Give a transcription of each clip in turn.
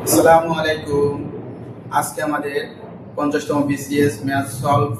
আসসালামু আলাইকুম। আজকে আমাদের 50তম বিসিএস ম্যাথ সলভ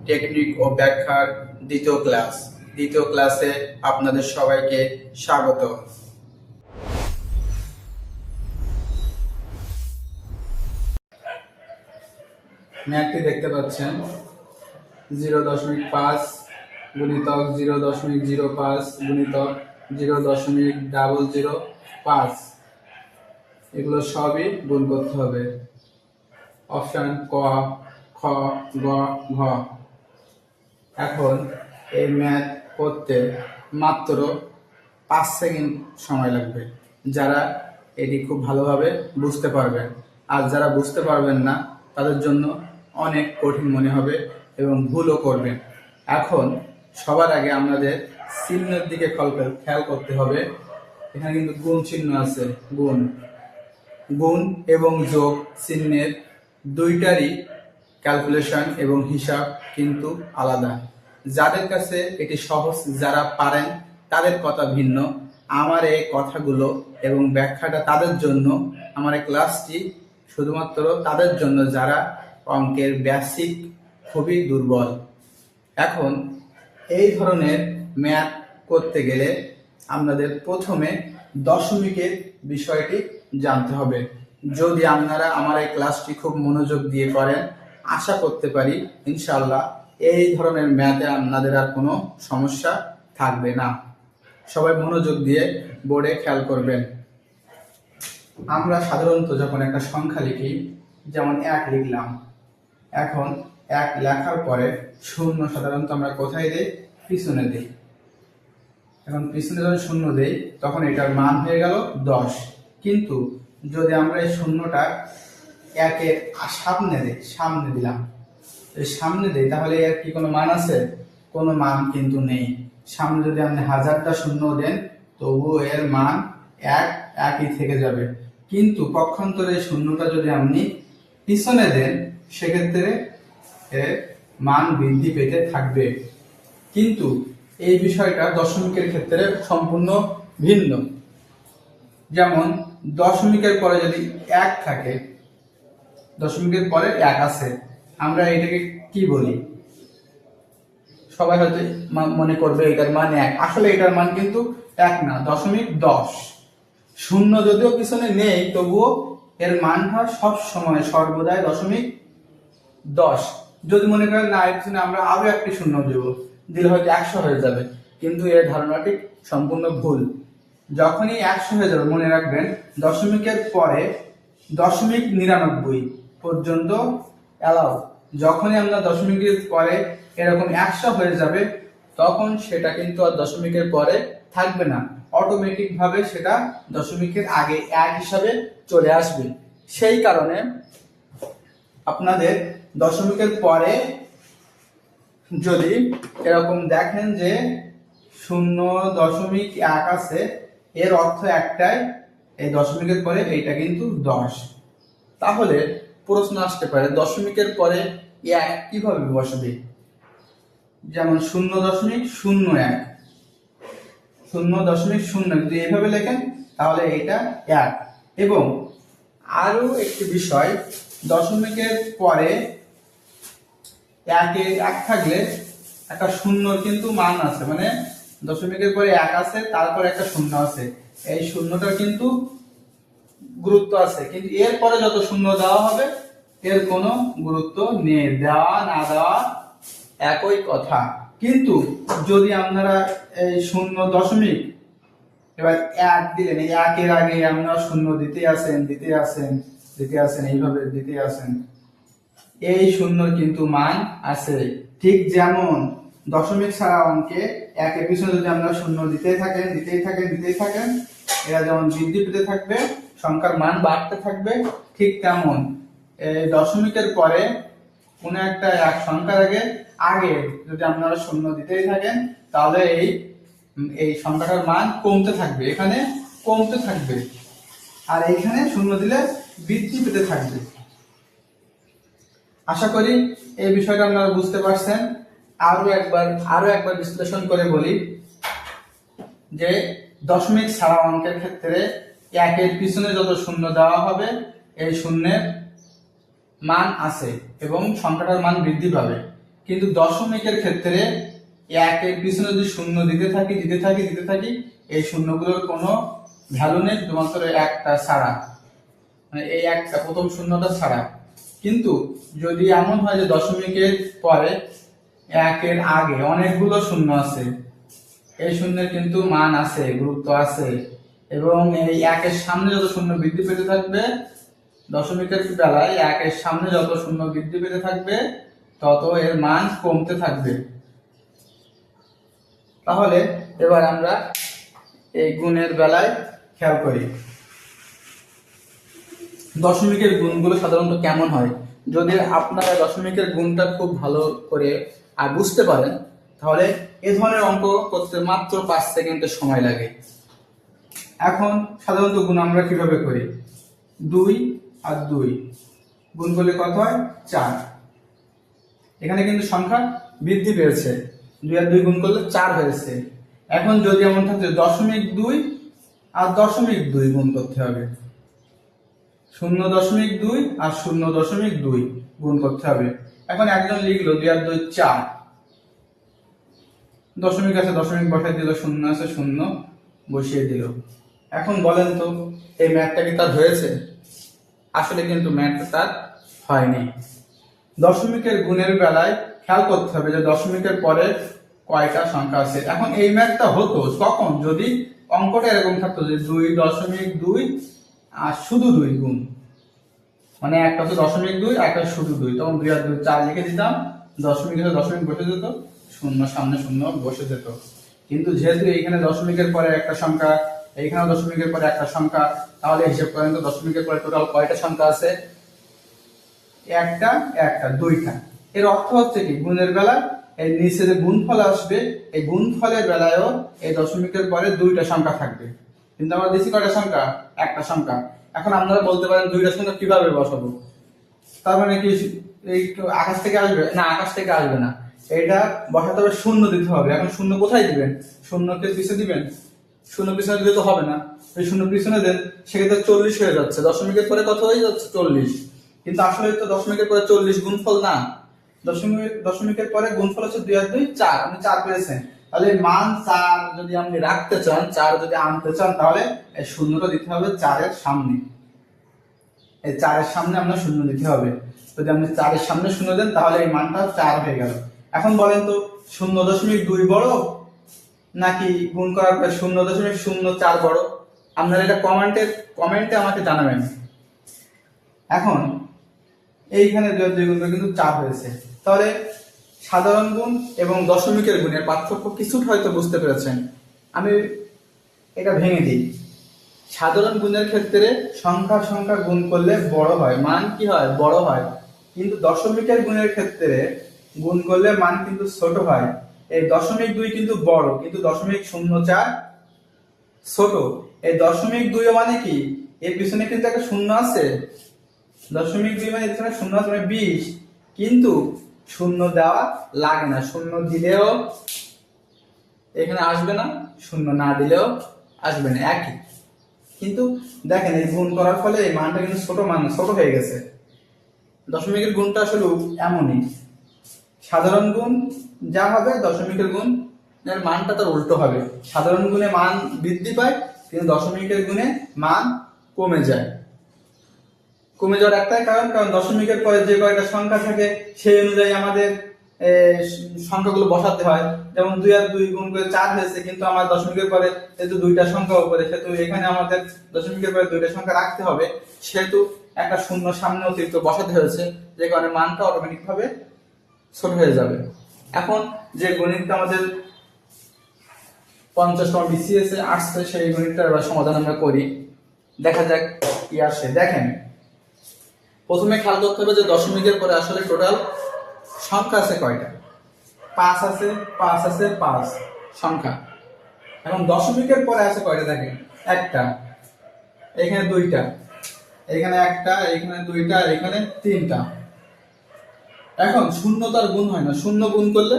টেকনিক ও ব্যাখ্যার দ্বিতীয় ক্লাসে আপনাদের সবাইকে স্বাগত। ম্যাথটি দেখতে পাচ্ছেন 0.5 গুণিতক 0.05 গুণিতক 0.005, এগুলো সবই গুণ করতে হবে। অপশন ক, খ, গ, ঘ। এখন এই ম্যাথ করতে মাত্র 5 সেকেন্ড সময় লাগবে। যারা এটি খুব ভালোভাবে বুঝতে পারবেন, আর যারা বুঝতে পারবেন না তাদের জন্য অনেক কঠিন মনে হবে এবং ভুলও করবেন। এখন সবার আগে আমাদের চিহ্নের দিকে খেয়াল করতে হবে। এখানে কিন্তু গুণ চিহ্ন আছে। গুণ এবং যোগ চিহ্নের দুইটারই ক্যালকুলেশন এবং হিসাব কিন্তু আলাদা। যাদের কাছে এটি সহজ, যারা পারেন তাদের কথা ভিন্ন। আমার এই কথাগুলো এবং ব্যাখ্যাটা তাদের জন্য, আমার এই ক্লাসটি শুধুমাত্র তাদের জন্য যারা অঙ্কের বেসিক খুবই দুর্বল। এখন এই ধরনের ম্যাথ করতে গেলে আপনাদের প্রথমে দশমিকের বিষয়টি জানতে হবে। যদি আপনারা আমার এই ক্লাসটি খুব মনোযোগ দিয়ে করেন, আশা করতে পারি ইনশাআল্লাহ এই ধরনের ম্যাথে আপনাদের আর কোনো সমস্যা থাকবে না। সবাই মনোযোগ দিয়ে বোর্ডে খেয়াল করবেন। আমরা সাধারণত যখন একটা সংখ্যা লিখি, যেমন 1 লিখলাম, এখন 1 লেখার পরে শূন্য সাধারণত আমরা কোথায় দেই? পিছনে দেই। এখন পিছনে যখন শূন্য দেই তখন এটার মান হয়ে গেল 10। কিন্তু যদি আমরা এই শূন্যটা 1-এর সামনে দিলাম, সামনে দেই, তাহলে এর কি কোনো মান আছে? কোনো মান কিন্তু নেই। সামনে যদি আপনি 1000টা শূন্য দেন তবুও এর মান একই থেকে যাবে। কিন্তু পক্ষান্তরে শূন্যটা যদি আপনি পিছনে দেন সেক্ষেত্রে এর মান বৃদ্ধি পেতে থাকবে। কিন্তু এই বিষয়টা দশমিকের ক্ষেত্রে সম্পূর্ণ ভিন্ন। যেমন দশমিকের পরে যদি 1 থাকে, দশমিকের পরে 1 আছে, আমরা এটাকে কি বলি? সবাই হয়তো মনে করবে এটার মান 1। আসলে এটার মান কিন্তু 1 না, 0.10। শূন্য যদিও পিছনে নেই তবুও এর মানটা সব সময় সর্বদাই 0.10। যদি মনে করেন না এর পিছনে আমরা আরো একটি শূন্য দিলে হয়তো 100 হয়ে যাবে, কিন্তু এর ধারণাটি সম্পূর্ণ ভুল। যখনই 100 হয়ে যাবে মনে রাখবেন দশমিকের পরে 0.99 পর্যন্ত অ্যালাউ। যখনই আমরা দশমিকের পরে এরকম 100 হয়ে যাবে তখন সেটা কিন্তু আর দশমিকের পরে থাকবে না, অটোমেটিক ভাবে সেটা দশমিকের আগে 1 হিসাবে চলে আসবে। সেই কারণে আপনাদের দশমিকের পরে যদি এরকম দেখেন যে 0.1 আছে, এর অর্থ একটাই, এই দশমিকের পরে এইটা কিন্তু 10। তাহলে প্রশ্ন আসতে পারে দশমিকের পরে 1 কিভাবে বসবে? যেমন 0.01, 0.0 যদি এইভাবে লেখেন তাহলে এটা 1। এবং আরো একটি বিষয়, দশমিকের পরে 1 থাকলে একটা শূন্যর কিন্তু মান আছে, মানে দশমিকের পরে 1 আছে, তারপর একটা শূন্য আছে, এই শূন্যটার কিন্তু গুরুত্ব আছে। কিন্তু এর পরে যত শূন্য দেওয়া হবে এর কোনো গুরুত্ব নেই, দেওয়া না দেওয়া একই কথা। কিন্তু যদি আপনারা এই 0. এবার 1 দিলেন, এই 1-এর আগে আপনারা শূন্য দিতে আসেন এইভাবে দিতে আসেন, এই শূন্যর কিন্তু মান আছে। ঠিক যেমন দশমিক ছাড়া অঙ্কে 1-এর পিছনে যদি আমরা শূন্য দিতেই থাকেন, এরা যেমন বৃদ্ধি পেতে থাকবে, সংখ্যার মান বাড়তে থাকবে, ঠিক তেমন এই দশমিকের পরে কোনো একটা এক সংখ্যার আগে যদি আপনারা শূন্য দিতেই থাকেন তাহলে এই সংখ্যাটার মান কমতে থাকবে, এখানে কমতে থাকবে, আর এখানে শূন্য দিলে বৃদ্ধি পেতে থাকবে। আশা করি এই বিষয়টা আপনারা বুঝতে পারছেন। আরো একবার বিশ্লেষণ করে বলি যে দশমিক ছাড়া অঙ্কের ক্ষেত্রে 1-এর পিছনে যত শূন্য দেওয়া হবে এই শূন্যের মান আছে এবং সংখ্যাটার মান বৃদ্ধি পাবে, কিন্তু দশমিকের ক্ষেত্রে একের পিছনে যদি শূন্য দিতে থাকি এই শূন্যগুলোর কোনো ভ্যালু নেই, শুধুমাত্র একটা ছাড়া, মানে এই একটা প্রথম শূন্যটা ছাড়া। কিন্তু যদি এমন হয় যে দশমিকের পরে একের আগে অনেকগুলো শূন্য আছে, এই শূন্যের কিন্তু মান আছে, গুরুত্ব আছে, এবং এই একের সামনে যত শূন্য বৃদ্ধি পেতে থাকবে, দশমিকের বেলায় একের সামনে যত শূন্য বৃদ্ধি পেতে থাকবে তত এর মান কমতে থাকবে। তাহলে এবার আমরা এই গুণের বেলায় খেয়াল করি দশমিকের গুণগুলো সাধারণত কেমন হয়। যদি আপনারা দশমিকের গুণটা খুব ভালো করে আর বুঝতে পারেন তাহলে এ ধরনের অঙ্ক করতে মাত্র 5 সেকেন্ডের সময় লাগে। এখন সাধারণত গুণ আমরা কিভাবে করি, 2 আর 2 গুণ করলে কত হয়, 4। এখানে কিন্তু সংখ্যা বৃদ্ধি পেয়েছে, 2 আর 2 গুণ করলে 4 হয়েছে। এখন যদি এমন থাকে 0.2 আর 0.2 গুণ করতে হবে, 0.2 আর 0.2 গুণ করতে হবে। এখন একজন লিখলো 2 আর 2 4, দশমিক আছে দশমিক বসাই দিল, শূন্য আছে শূন্য বসিয়ে দিল। এখন বলেন তো এই ম্যাথটা কি তার হয়েছে? আসলে কিন্তু ম্যাথটা তার হয়নি। দশমিকের গুণের বেলায় খেয়াল করতে হবে যে দশমিকের পরে কয়টা সংখ্যা আছে। এখন এই ম্যাথটা হতো তখন যদি অঙ্কটা এরকম থাকতো যে 2.2 আর শুধু 2 গুণ, মানে একটা হচ্ছে 0.2 আর একটা শুধু 2, তখন 2 আর 2 4 লিখে দিতাম, দশমিক এসে দশমিক বসে যেত, শূন্য সামনে শূন্য বসে যেত। কিন্তু যেহেতু এইখানে দশমিকের পরে একটা সংখ্যা, এইখানেও দশমিকের পরে একটা সংখ্যা, তাহলে হিসেব করেন তো দশমিকের পরে টোটাল কয়টা সংখ্যা আছে, একটা দুইটা। এর অর্থ হচ্ছে কি গুণের বেলা এই নিচে যে গুণফল আসবে এই গুণফলের বেলায়ও এই দশমিকের পরে 2টা সংখ্যা থাকবে, কিন্তু আমরা দিছি কয়টা সংখ্যা, একটা সংখ্যা। এখন আপনারা বলতে পারেন 2টা সংখ্যা কিভাবে বসাবো, তার মানে কি এই আকাশ থেকে আসবে না? আকাশ থেকে আসবে না, এটা বসাতে হবে, শূন্য দিতে হবে। এখন শূন্য কোথায় দিবেন, শূন্যকে পিছে দিবেন, শূন্য পিছনে দিলে তো হবে না, এই শূন্য পিছনে দেন, সেক্ষেত্রে 40 হয়ে যাচ্ছে, দশমিকের পরে কত হয়ে যাচ্ছে 40। কিন্তু আসলে তো দশমিকের পরে 40 গুণফল না, দশমিকের পরে গুণফল হচ্ছে 2 আর 2 4, আপনি 4 পেয়েছেন, তাহলে মান 4 যদি আপনি রাখতে চান, 4 যদি আনতে চান, তাহলে এই শূন্যটা দিতে হবে 4 এর সামনে, এই 4 এর সামনে আপনার শূন্য দিতে হবে। যদি আপনি 4 এর সামনে শূন্য দেন তাহলে এই মানটা 4 হয়ে গেল। এখন বলেন তো 0.2 বড় নাকি গুণ করার পরে 0.04 বড়? আপনারা এটা কমেন্টে আমাকে জানাবেন। এখন এইখানে 2 গুণ কিন্তু 4 হয়েছে, তাহলে সাধারণ গুণ এবং দশমিকের গুণের পার্থক্য কিছুটা হয়তো বুঝতে পেরেছেন। আমি এটা ভেঙে দিই। সাধারণ গুণের ক্ষেত্রে সংখ্যা গুণ করলে বড় হয়, মান কি হয়, বড় হয়। কিন্তু দশমিকের গুণের ক্ষেত্রে গুণ করলে মান কিন্তু ছোট হয়। এই 0.2 কিন্তু বড়, কিন্তু 0.04 ছোট। এই 0.2 মানে কি, এর পিছনে কিন্তু একটা শূন্য আছে, 0.2 মানে এখানে শূন্য আছে, মানে 20, কিন্তু শূন্য দেওয়া লাগে না, শূন্য দিলেও এখানে আসবে না, শূন্য না দিলেও আসবে না, একই। কিন্তু দেখেন এই গুণ করার ফলে এই মানটা কিন্তু ছোট হয়ে গেছে। দশমিকের গুণটা আসলে এমনই, সাধারণ গুণ যা হবে দশমিকের গুণ এর মানটা তার উল্টো হবে। সাধারণ গুণে মান বৃদ্ধি পায়, কিন্তু দশমিকের গুণে মান কমে যায়। কমে যাওয়ার একটাই কারণ দশমিকের পরে যে কয়টা সংখ্যা থাকে সেই অনুযায়ী আমাদের সংখ্যাগুলো বসাতে হয়। যেমন 2 আর 2 গুণ করে 4 হয়েছে, কিন্তু আমার দশমিকের পরে যেহেতু 2টা সংখ্যা উপরে, সেহেতু এখানে আমাদের দশমিকের পরে 2টা সংখ্যা রাখতে হবে, সেহেতু একটা শূন্য সামনে অতিরিক্ত বসাতে হয়েছে, যে কারণে মানটা অটোমেটিক ভাবে ছোট হয়ে যাবে। এখন যে গণিতটা আমাদের 50তম BCS এ আসছে সেই গণিতটার এবার সমাধান আমরা করি, দেখা যাক কি আসে। দেখেন প্রথমে খেয়াল করতে হবে যে দশমিকের পরে আসলে টোটাল সংখ্যা আছে কয়টা, 5 আছে 5 সংখ্যা। এখন দশমিকের পরে আছে কয়টা, দেখেন একটা, এখানে 2টা, এখানে একটা, এখানে 2টা, এখানে 3টা। এখন শূন্য তার গুণ হয় না, শূন্য গুণ করলে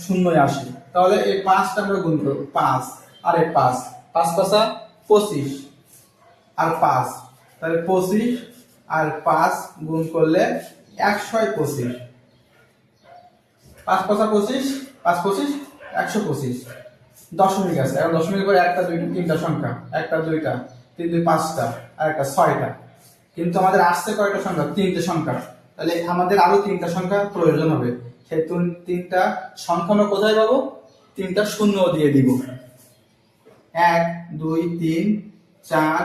শূন্যই আসে, তাহলে এই 5টা আমরা গুণ করবো, 5 আর এই 5 5 5 25 আর 5, তাহলে 25 আর 5 গুণ করলে 125। 5 5 25, 5 25 125 দশমিক আছে। এখন দশমিকের পরে একটা দুইটা তিনটা সংখ্যা, একটা দুইটা তিন দুই পাঁচটা আর একটা ছয়টা, কিন্তু আমাদের আসছে কয়টা সংখ্যা? তিনটে সংখ্যা। তাহলে আমাদের আরো তিনটা সংখ্যা প্রয়োজন হবে। সেই তিনটা সংখ্যা আমরা কোথায় পাবো? তিনটা শূন্য দিয়ে দিব। 1 2 3 4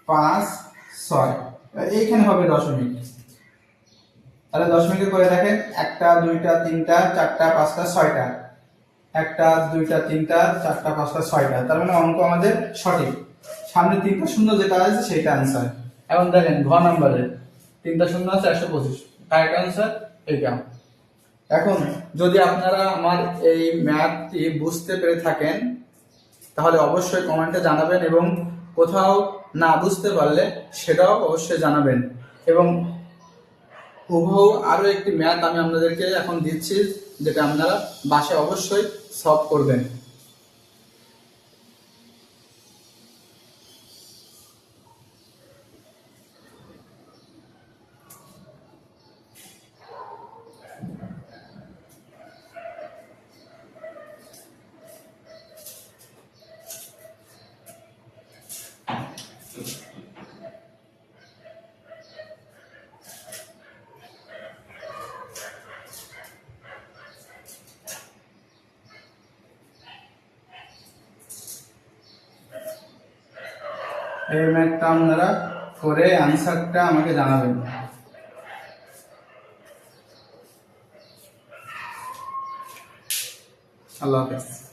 5 6, এইখানে হবে দশমিক। তাহলে দশমিকের পরে দেখেন একটা দুইটা তিনটা চারটা পাঁচটা ছয়টা, একটা দুইটা তিনটা চারটা পাঁচটা ছয়টা, তার মানে অঙ্ক আমাদের সঠিক। সামনে তিনটা শূন্য যেটা আছে সেটা আনসার। এখন দেখেন ঘ নাম্বারে তিনটা শূন্য আছে 125, কারেক্ট আনসার এইটা। এখন যদি আপনারা আমার এই ম্যাথটি বুঝতে পেরে থাকেন তাহলে অবশ্যই কমেন্টে জানাবেন, এবং কোথাও না বুঝতে পারলে সেটাও অবশ্যই জানাবেন। এবং হুবহু আরো একটি ম্যাথ আমি আপনাদেরকে এখন দিচ্ছি, যেটা আপনারা বাসায় অবশ্যই সলভ করবেন। এই ম্যাথটা আপনারা করে আনসারটা আমাকে জানাবেন। আল্লাহ হাফেজ।